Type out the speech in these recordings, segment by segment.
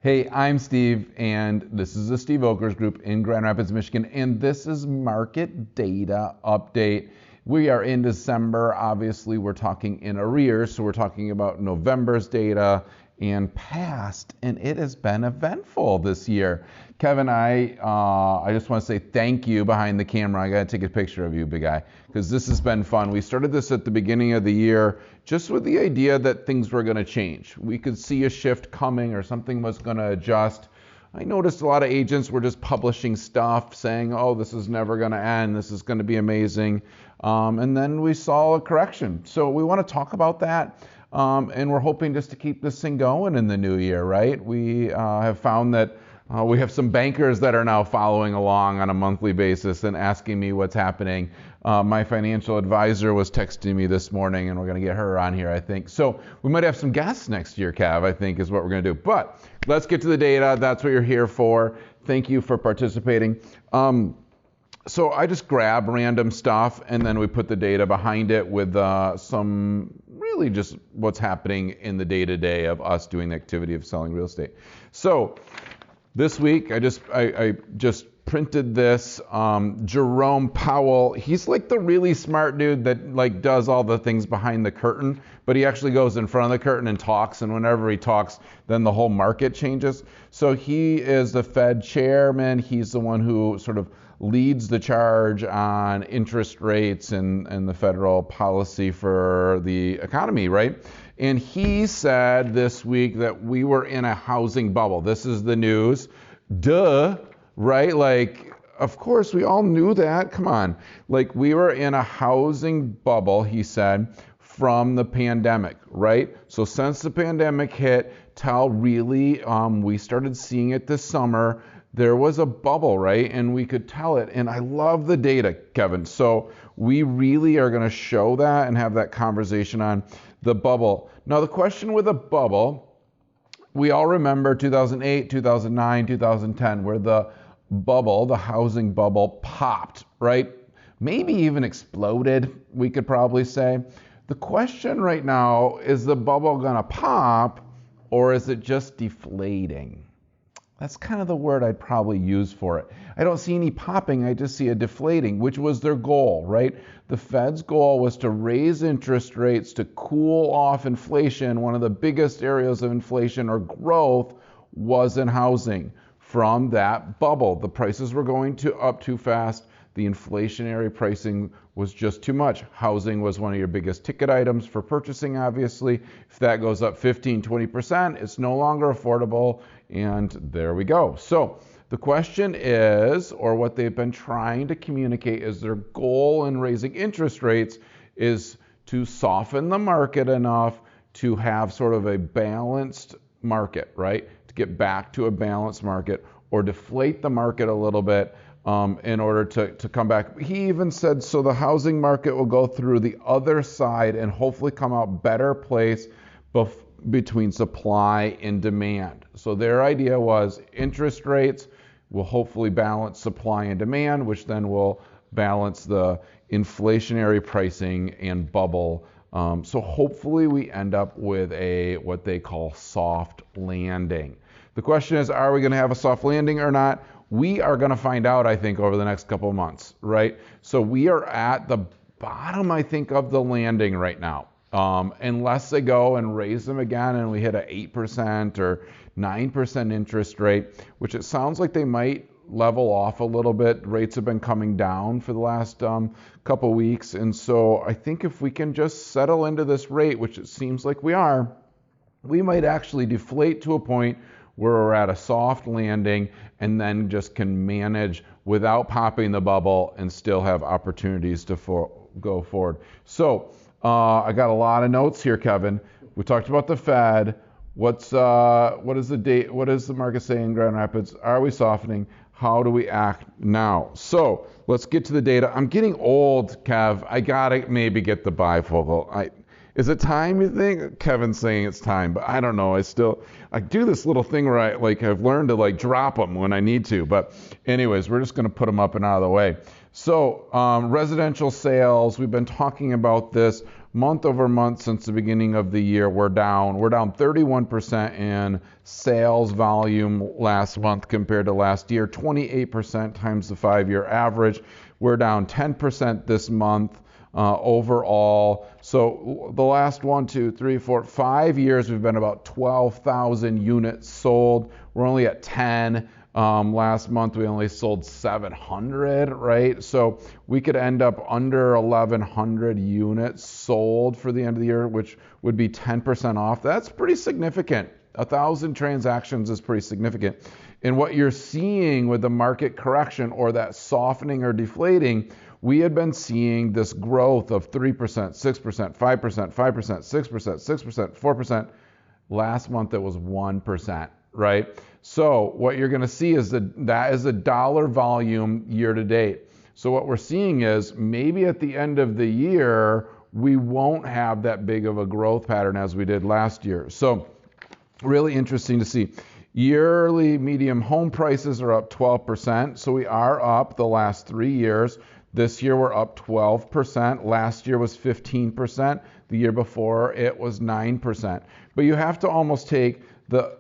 Hey, I'm Steve, and this is the Steve Volkers Group in Grand Rapids, Michigan, and this is Market Data Update. We are in December. Obviously, we're talking in arrears, so we're talking about November's data and past, and it has been eventful this year. Kevin, I just want to say thank you behind the camera. I got to take a picture of you, big guy, because this has been fun. We started this at the beginning of the year just with the idea that things were going to change. We could see a shift coming or something was going to adjust. I noticed a lot of agents were just publishing stuff saying, oh, this is never going to end. This is going to be amazing. And then we saw a correction. So we want to talk about that. And we're hoping just to keep this thing going in the new year, right? We have found that we have some bankers that are now following along on a monthly basis and asking me what's happening. My financial advisor was texting me this morning, and we're going to get her on here, I think. So we might have some guests next year, Cav, I think is what we're going to do. But let's get to the data. That's what you're here for. Thank you for participating. So I just grab random stuff, and then we put the data behind it with some really just what's happening in the day-to-day of us doing the activity of selling real estate. So this week, I just printed this. Jerome Powell, he's like the really smart dude that like does all the things behind the curtain, but he actually goes in front of the curtain and talks, and whenever he talks, then the whole market changes. So he is the Fed chairman. He's the one who sort of leads the charge on interest rates and the federal policy for the economy, right? And he said this week that we were in a housing bubble. This is the news. Duh, right? Like, of course, we all knew that. Come on. Like, we were in a housing bubble, he said, from the pandemic, right? So since the pandemic hit, we started seeing it this summer. There was a bubble, right? And we could tell it. And I love the data, Kevin. So we really are going to show that and have that conversation on the bubble. Now, the question with a bubble, we all remember 2008, 2009, 2010, where the bubble, the housing bubble, popped, right? Maybe even exploded, we could probably say. The question right now, is the bubble going to pop, or is it just deflating? That's kind of the word I'd probably use for it. I don't see any popping, I just see a deflating, which was their goal, right? The Fed's goal was to raise interest rates to cool off inflation. One of the biggest areas of inflation or growth was in housing. From that bubble, the prices were going up too fast. The inflationary pricing was just too much. Housing was one of your biggest ticket items for purchasing, obviously. If that goes up 15, 20%, it's no longer affordable, and there we go. So the question is, or what they've been trying to communicate is their goal in raising interest rates is to soften the market enough to have sort of a balanced market, right? To get back to a balanced market, or deflate the market a little bit in order to come back. He even said, so the housing market will go through the other side and hopefully come out better place between supply and demand. So their idea was interest rates will hopefully balance supply and demand, which then will balance the inflationary pricing and bubble. So hopefully we end up with what they call soft landing. The question is, are we going to have a soft landing or not? We are going to find out, I think, over the next couple of months, right? So we are at the bottom, I think, of the landing right now. Unless they go and raise them again and we hit a 8% or 9% interest rate, which it sounds like they might level off a little bit. Rates have been coming down for the last couple weeks. And so I think if we can just settle into this rate, which it seems like we are, we might actually deflate to a point where we're at a soft landing and then just can manage without popping the bubble and still have opportunities to go forward. So I got a lot of notes here, Kevin. We talked about the Fed. What is the market saying in Grand Rapids? Are we softening? How do we act now? So let's get to the data. I'm getting old, Kev. I gotta maybe get the bifocal. Is it time, you think? Kevin's saying it's time, but I don't know. I do this little thing where I've learned to drop them when I need to. But anyways, we're just going to put them up and out of the way. So residential sales, we've been talking about this month over month since the beginning of the year. We're down 31% in sales volume last month compared to last year, 28% times the 5-year average. We're down 10% this month overall. So the last 5 years, we've been about 12,000 units sold. We're only at 10. Last month we only sold 700, right? So we could end up under 1,100 units sold for the end of the year, which would be 10% off. That's pretty significant. 1,000 transactions is pretty significant. And what you're seeing with the market correction or that softening or deflating, we had been seeing this growth of 3%, 6%, 5%, 5%, 6%, 6%, 4%. Last month it was 1%, right? So what you're going to see is that is a dollar volume year to date. So what we're seeing is maybe at the end of the year, we won't have that big of a growth pattern as we did last year. So really interesting to see. Yearly medium home prices are up 12%. So we are up the last 3 years. This year we're up 12%. Last year was 15%. The year before it was 9%. But you have to almost take the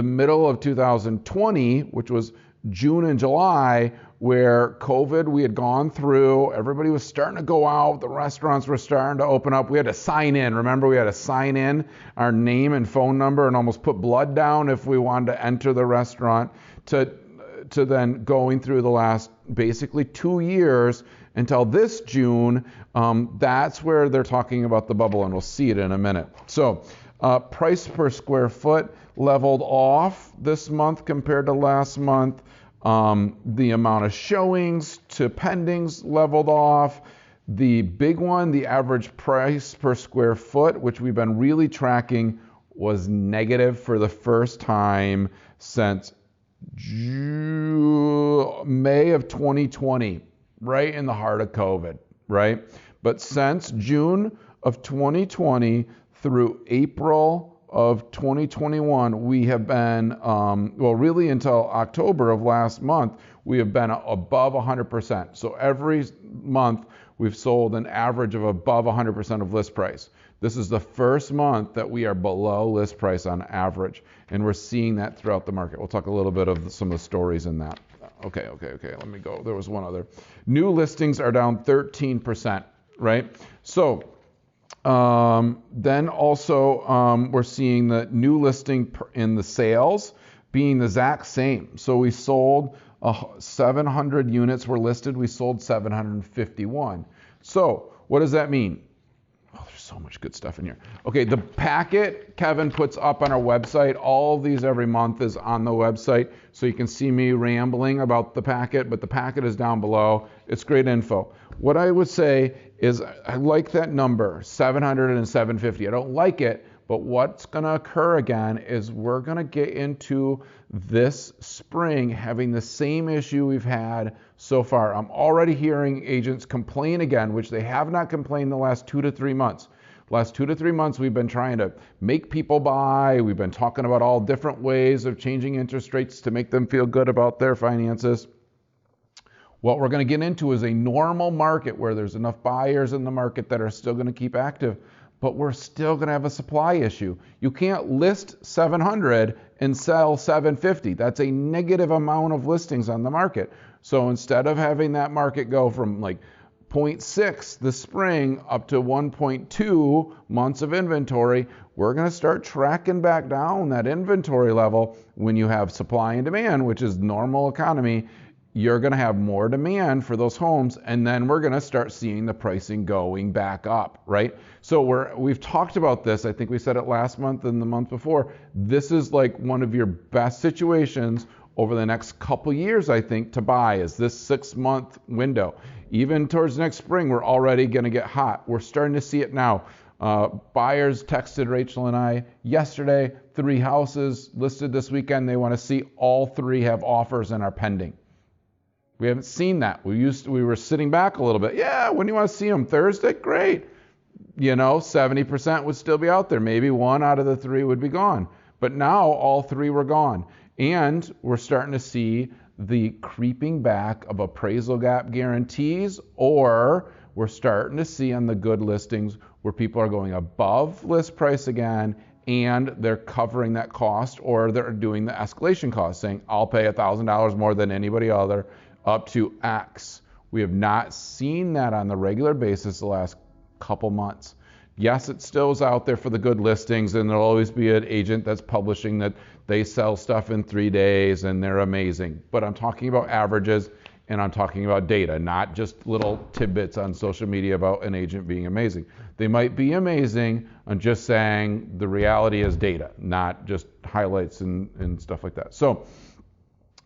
middle of 2020, which was June and July, where COVID, we had gone through, everybody was starting to go out, the restaurants were starting to open up. We had to sign in. Remember, we had to sign in our name and phone number and almost put blood down if we wanted to enter the restaurant, to then going through the last basically 2 years until this June. That's where they're talking about the bubble, and we'll see it in a minute. So price per square foot leveled off this month compared to last month. The amount of showings to pendings leveled off. The big one, the average price per square foot, which we've been really tracking, was negative for the first time since May of 2020, right in the heart of COVID, right? But since June of 2020 through April of 2021, we have been, really until October of last month, we have been above 100%. So every month we've sold an average of above 100% of list price. This is the first month that we are below list price on average, and we're seeing that throughout the market. We'll talk a little bit of some of the stories in that. Okay, let me go. There was one other. New listings are down 13%, right? So then also we're seeing the new listing in the sales being the exact same. So we sold 700 units were listed. We sold 751. So what does that mean? Oh, there's so much good stuff in here. Okay, the packet Kevin puts up on our website. All of these every month is on the website. So you can see me rambling about the packet, but the packet is down below. It's great info. What I would say is I like that number, 700 and 750. I don't like it, but what's going to occur again is we're going to get into this spring having the same issue we've had so far. I'm already hearing agents complain again, which they have not complained the last 2 to 3 months. Last 2 to 3 months, we've been trying to make people buy. We've been talking about all different ways of changing interest rates to make them feel good about their finances. What we're going to get into is a normal market where there's enough buyers in the market that are still going to keep active, but we're still going to have a supply issue. You can't list 700 and sell 750. That's a negative amount of listings on the market. So instead of having that market go from like 0.6 this spring up to 1.2 months of inventory, we're going to start tracking back down that inventory level. When you have supply and demand, which is normal economy, you're going to have more demand for those homes, and then we're going to start seeing the pricing going back up, right? So we've talked about this. I think we said it last month and the month before. This is like one of your best situations over the next couple years, I think, to buy, is this 6-month window. Even towards next spring, we're already going to get hot. We're starting to see it now. Buyers texted Rachel and I yesterday, 3 houses listed this weekend. They want to see all 3 have offers and are pending. We haven't seen that. We were sitting back a little bit. Yeah, when do you want to see them? Thursday? Great. 70% would still be out there. Maybe 1 out of the 3 would be gone. But now all 3 were gone. And we're starting to see the creeping back of appraisal gap guarantees, or we're starting to see on the good listings where people are going above list price again and they're covering that cost, or they're doing the escalation cost, saying, I'll pay $1,000 more than anybody other up to X. We have not seen that on the regular basis the last couple months. Yes, it still is out there for the good listings, and there'll always be an agent that's publishing that they sell stuff in 3 days and they're amazing. But I'm talking about averages, and I'm talking about data, not just little tidbits on social media about an agent being amazing. They might be amazing. I'm just saying the reality is data, not just highlights and stuff like that. So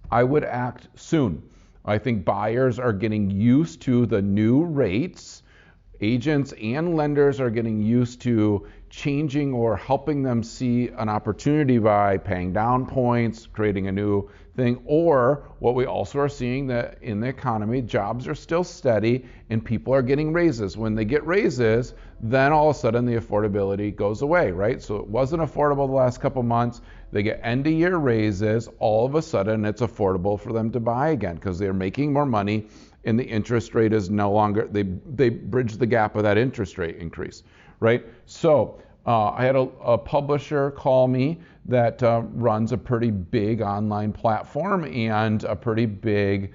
I would act soon. I think buyers are getting used to the new rates. Agents and lenders are getting used to changing or helping them see an opportunity by paying down points, creating a new thing. Or what we also are seeing that in the economy, jobs are still steady and people are getting raises. When they get raises, then all of a sudden the affordability goes away, right? So it wasn't affordable the last couple months. They get end of year raises, all of a sudden it's affordable for them to buy again because they're making more money and the interest rate is no longer, they bridge the gap of that interest rate increase, right? So I had a publisher call me that runs a pretty big online platform and a pretty big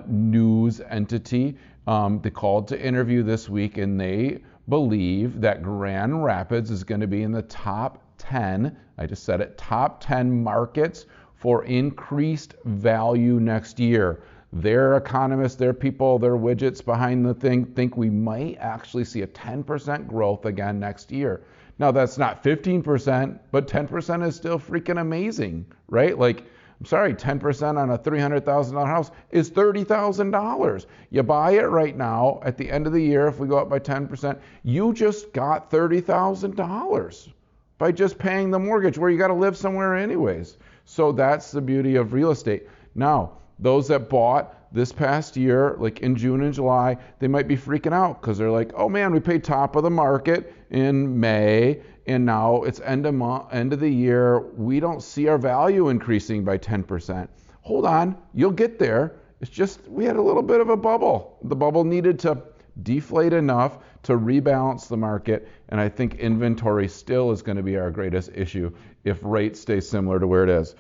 news entity. They called to interview this week, and they believe that Grand Rapids is going to be in the top 10, I just said it, top 10 markets for increased value next year. Their economists, their people, their widgets behind the thing think we might actually see a 10% growth again next year. Now that's not 15%, but 10% is still freaking amazing, right? Like, I'm sorry, 10% on a $300,000 house is $30,000. You buy it right now, at the end of the year, if we go up by 10%, you just got $30,000 by just paying the mortgage where you got to live somewhere anyways. So that's the beauty of real estate. Now, those that bought this past year, like in June and July, they might be freaking out because they're like, oh man, we paid top of the market in May and now it's end of the year. We don't see our value increasing by 10%. Hold on, you'll get there. It's just we had a little bit of a bubble. The bubble needed to deflate enough to rebalance the market, and I think inventory still is going to be our greatest issue if rates stay similar to where it is.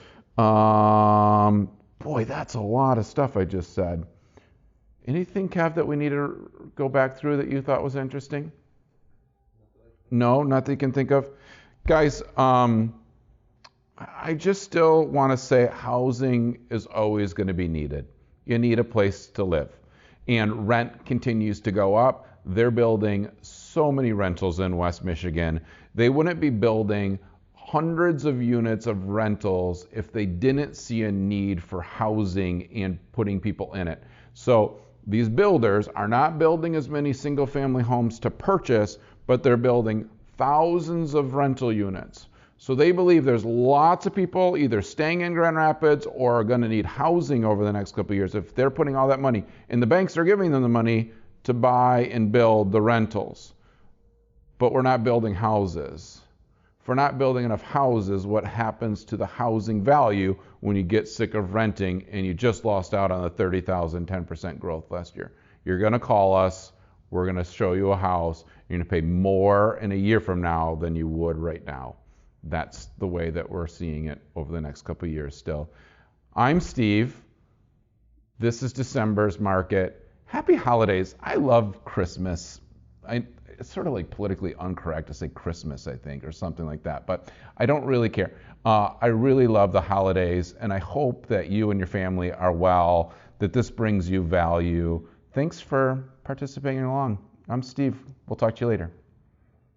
Boy, that's a lot of stuff I just said. Anything, Kev, that we need to go back through that you thought was interesting? No, not that you can think of? Guys, I just still want to say housing is always going to be needed. You need a place to live. And rent continues to go up. They're building so many rentals in West Michigan. They wouldn't be building hundreds of units of rentals if they didn't see a need for housing and putting people in it. So these builders are not building as many single family homes to purchase, but they're building thousands of rental units. So they believe there's lots of people either staying in Grand Rapids or are going to need housing over the next couple of years if they're putting all that money. And the banks are giving them the money to buy and build the rentals. But we're not building houses. If we're not building enough houses, what happens to the housing value when you get sick of renting and you just lost out on the 30,000, 10% growth last year? You're going to call us. We're going to show you a house. You're going to pay more in a year from now than you would right now. That's the way that we're seeing it over the next couple of years still. I'm Steve. This is December's market. Happy holidays. I love Christmas. It's sort of like politically incorrect to say Christmas, I think, or something like that, but I don't really care. I really love the holidays, and I hope that you and your family are well, that this brings you value. Thanks for participating along. I'm Steve. We'll talk to you later.